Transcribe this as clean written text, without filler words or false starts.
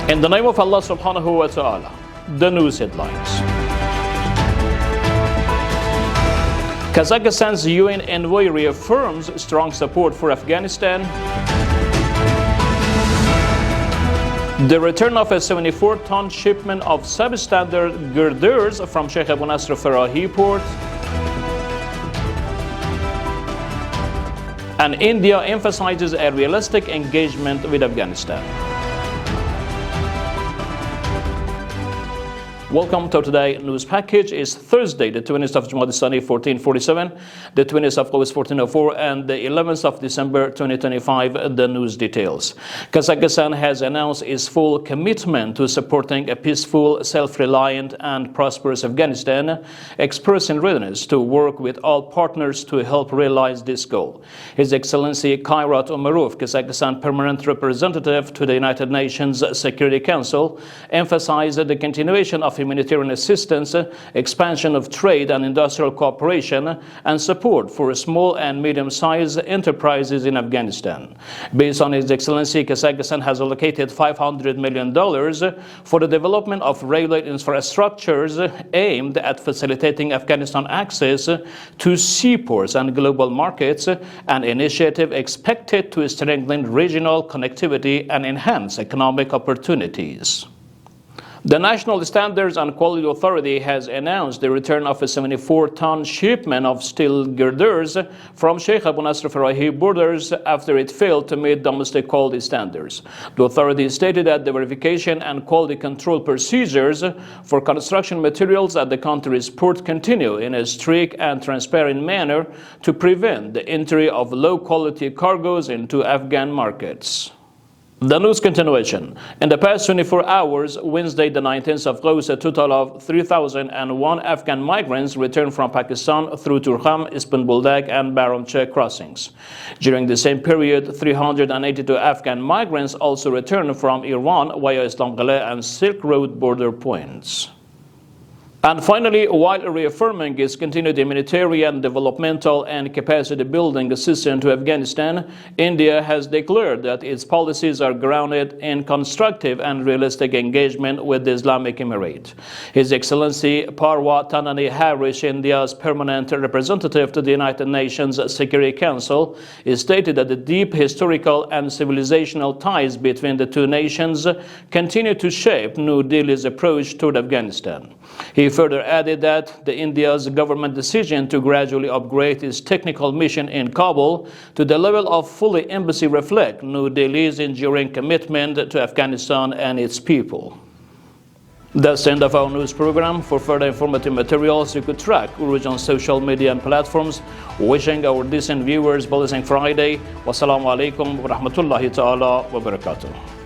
In the name of Allah subhanahu wa ta'ala, the news headlines. Kazakhstan's UN envoy reaffirms strong support for Afghanistan. The return of a 74-ton shipment of substandard girders from Sheikh Abu Nasr Farahi port. And India emphasizes a realistic engagement with Afghanistan. Welcome to today's news package. It's Thursday, the 20th of Jumada Thani 1447, the 20th of August 1404, and the 11th of December 2025. The news details. Kazakhstan has announced its full commitment to supporting a peaceful, self-reliant, and prosperous Afghanistan, expressing readiness to work with all partners to help realize this goal. His Excellency Kairat Umarov, Kazakhstan Permanent Representative to the United Nations Security Council, emphasized the continuation of humanitarian assistance, expansion of trade and industrial cooperation, and support for small and medium-sized enterprises in Afghanistan. Based on His Excellency, Kazakhstan has allocated $500 million for the development of railway infrastructures aimed at facilitating Afghanistan access to seaports and global markets, an initiative expected to strengthen regional connectivity and enhance economic opportunities. The National Standards and Quality Authority has announced the return of a 74-ton shipment of steel girders from Sheikh Abu Nasr Farahi borders after it failed to meet domestic quality standards. The authority stated that the verification and quality control procedures for construction materials at the country's port continue in a strict and transparent manner to prevent the entry of low-quality cargoes into Afghan markets. The news continuation. In the past 24 hours, Wednesday the 19th of August, a total of 3,001 Afghan migrants returned from Pakistan through Turkham, Ispanbuldak and Baramche crossings. During the same period, 382 Afghan migrants also returned from Iran via Islamgale and Silk Road border points. And finally, while reaffirming its continued humanitarian, developmental and capacity building assistance to Afghanistan, India has declared that its policies are grounded in constructive and realistic engagement with the Islamic Emirate. His Excellency Parwa Tanani Harish, India's permanent representative to the United Nations Security Council, stated that the deep historical and civilizational ties between the two nations continue to shape New Delhi's approach toward Afghanistan. He further added that India's government decision to gradually upgrade its technical mission in Kabul to the level of fully embassy reflect New Delhi's enduring commitment to Afghanistan and its people. That's the end of our news program. For further informative materials, you could track Urooj on social media and platforms. Wishing our decent viewers Blessing Friday. Wassalamu alaikum wa rahmatullahi ta'ala wa barakatuh.